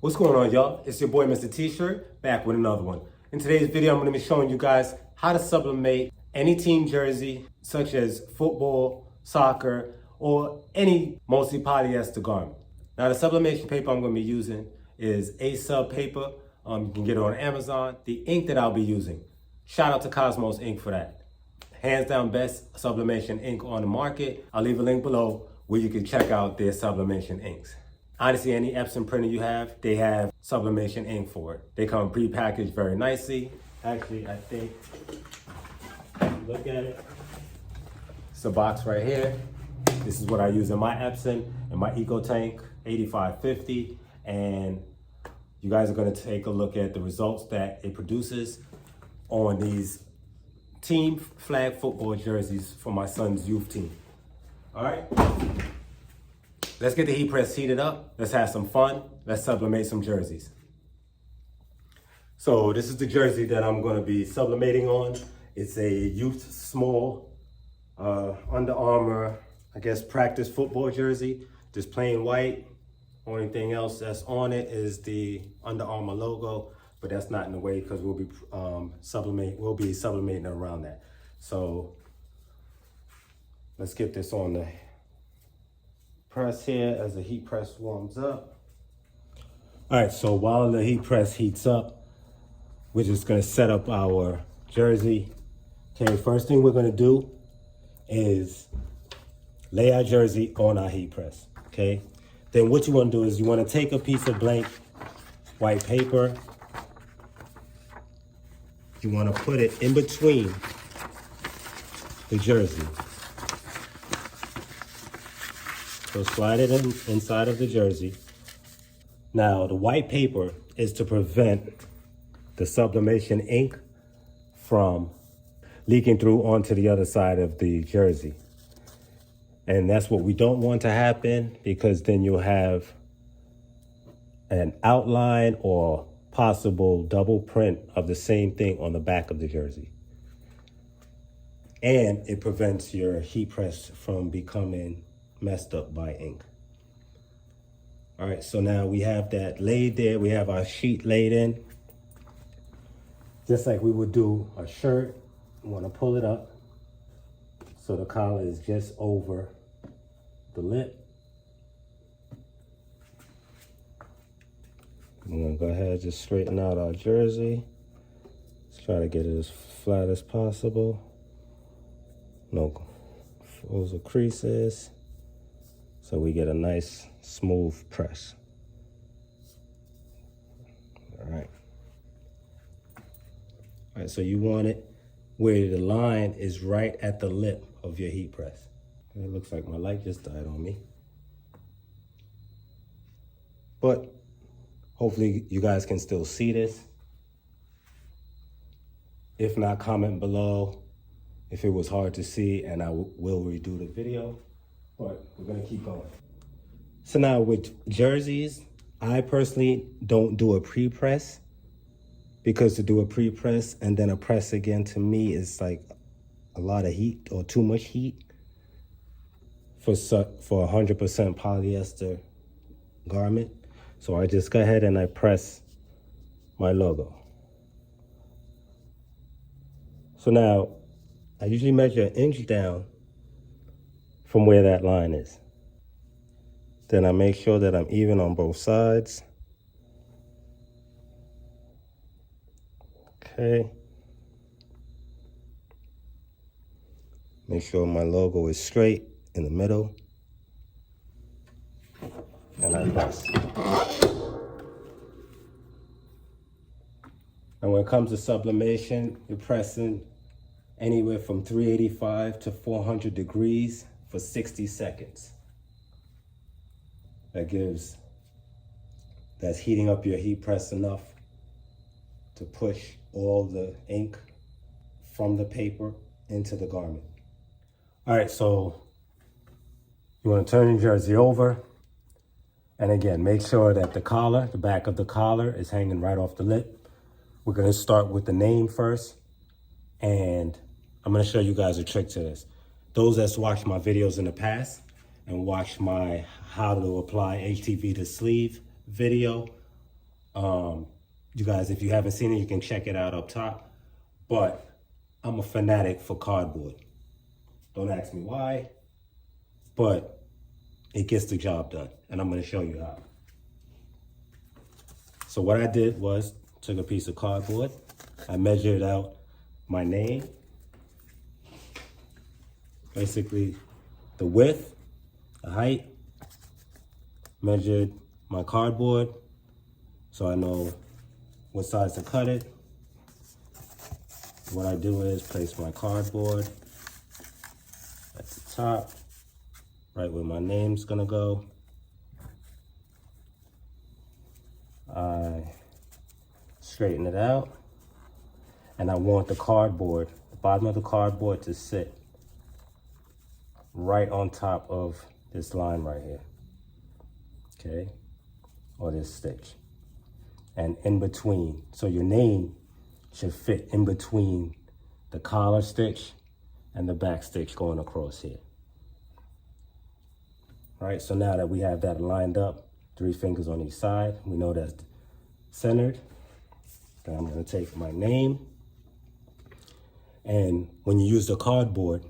What's going on, y'all? It's your boy, Mr. T-Shirt, back with another one. In today's video, I'm going to be showing you guys how to sublimate any team jersey, such as football, soccer, or any mostly polyester garment. Now, the sublimation paper I'm going to be using is A-Sub paper. You can get it on Amazon. The ink that I'll be using, shout out to Cosmos Ink for that. Hands down best sublimation ink on the market. I'll leave a link below where you can check out their sublimation inks. Honestly, any Epson printer you have, they have sublimation ink for it. They come pre-packaged very nicely. Actually, I think, look at it. It's a box right here. This is what I use in my Epson and my Ecotank 8550. And you guys are gonna take a look at the results that it produces on these team flag football jerseys for my son's youth team. All right. Let's get the heat press heated up. Let's have some fun. Let's sublimate some jerseys. So this is the jersey that I'm gonna be sublimating on. It's a youth small Under Armour, I guess, practice football jersey. Just plain white. Only thing else that's on it is the Under Armour logo, but that's not in the way because we'll be sublimating around that. So let's get this on the press here as the heat press warms up. All right, so while the heat press heats up, we're just gonna set up our jersey. Okay, first thing we're gonna do is lay our jersey on our heat press, okay? Then what you wanna do is you wanna take a piece of blank white paper. You wanna put it in between the jersey. So slide it inside of the jersey. Now, the white paper is to prevent the sublimation ink from leaking through onto the other side of the jersey. And that's what we don't want to happen, because then you'll have an outline or possible double print of the same thing on the back of the jersey. And it prevents your heat press from becoming messed up by ink. All right, so now we have that laid there. We have our sheet laid in. Just like we would do a shirt, you wanna pull it up so the collar is just over the lip. I'm gonna go ahead and just straighten out our jersey. Let's try to get it as flat as possible. No frills or creases, so we get a nice smooth press. All right. All right, so you want it where the line is right at the lip of your heat press. It looks like my light just died on me. But hopefully you guys can still see this. If not, comment below if it was hard to see, and I will redo the video, but we're gonna keep going. So now with jerseys, I personally don't do a pre-press, because to do a pre-press and then a press again, to me is like a lot of heat or too much heat for 100% polyester garment. So I just go ahead and I press my logo. So now I usually measure an inch down from where that line is. Then I make sure that I'm even on both sides. Okay. Make sure my logo is straight in the middle. And I press. And when it comes to sublimation, you're pressing anywhere from 385 to 400 degrees for 60 seconds. That's heating up your heat press enough to push all the ink from the paper into the garment. All right, so you want to turn your jersey over. And again, make sure that the collar, the back of the collar, is hanging right off the lip. We're going to start with the name first. And I'm going to show you guys a trick to this. Those that's watched my videos in the past and watched my how to apply HTV to sleeve video, You guys, if you haven't seen it, you can check it out up top. But I'm a fanatic for cardboard. Don't ask me why, but it gets the job done. And I'm gonna show you how. So what I did was, took a piece of cardboard. I measured out my name. Basically, the width, the height. Measured my cardboard, so I know what size to cut it. What I do is place my cardboard at the top, right where my name's gonna go. I straighten it out, and I want the cardboard, the bottom of the cardboard, to sit right on top of this line right here. Okay, or this stitch, and in between. So your name should fit in between the collar stitch and the back stitch going across here. All right, so now that we have that lined up, 3 fingers on each side, we know that's centered. Then I'm gonna take my name, and when you use the cardboard,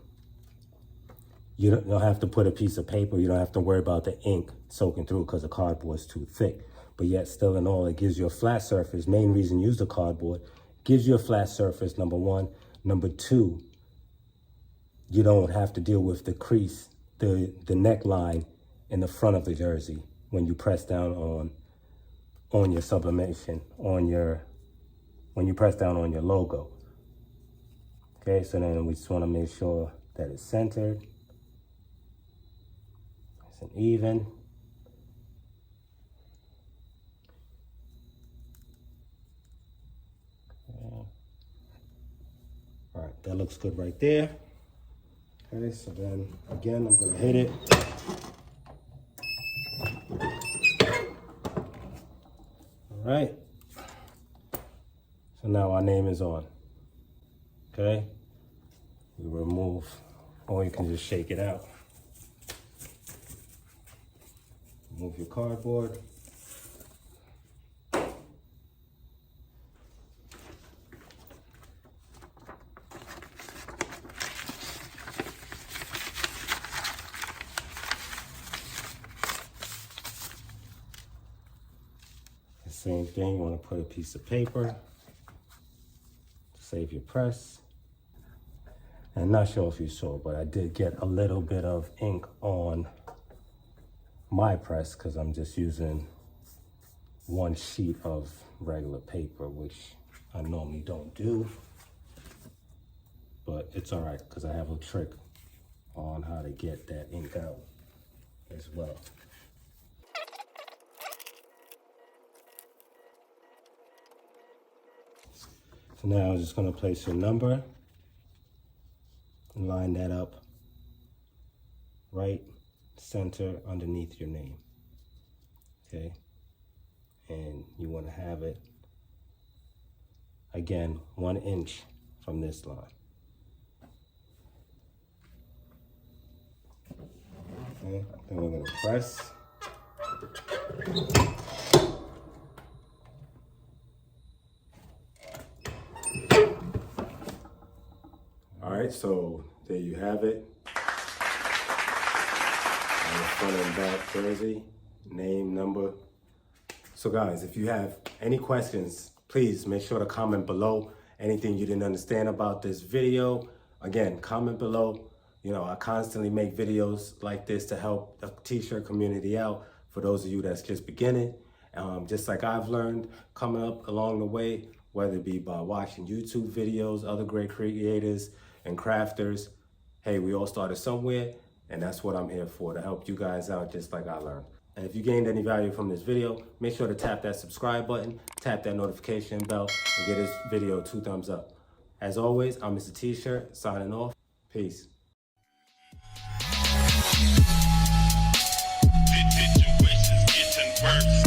you don't have to put a piece of paper. You don't have to worry about the ink soaking through because the cardboard is too thick. But yet still in all, it gives you a flat surface. Main reason use the cardboard, gives you a flat surface, number 1. Number 2, you don't have to deal with the crease, the neckline in the front of the jersey when you press down on your sublimation, when you press down on your logo. Okay, so then we just want to make sure that it's centered. And even. All right, that looks good right there. Okay, so then again, I'm gonna hit it. All right. So now our name is on. Okay. We remove, or you can just shake it out. Move your cardboard. The same thing, you want to put a piece of paper to save your press. And I'm not sure if you saw, but I did get a little bit of ink on my press because I'm just using 1 sheet of regular paper, which I normally don't do, but it's all right because I have a trick on how to get that ink out as well. So now I'm just going to place your number and line that up right center underneath your name. Okay, and you want to have it again 1 inch from this line. Okay, then we're going to press. All right, so there you have it. Front and back jersey, name, number. So guys, if you have any questions, please make sure to comment below. Anything you didn't understand about this video, again, comment below. You know, I constantly make videos like this to help the t-shirt community out for those of you that's just beginning. Just like I've learned coming up along the way, whether it be by watching YouTube videos, other great creators and crafters. Hey, we all started somewhere. And that's what I'm here for, to help you guys out just like I learned. And if you gained any value from this video, make sure to tap that subscribe button, tap that notification bell, and give this video 2 thumbs up. As always, I'm Mr. T-Shirt, signing off. Peace. Situations getting worse.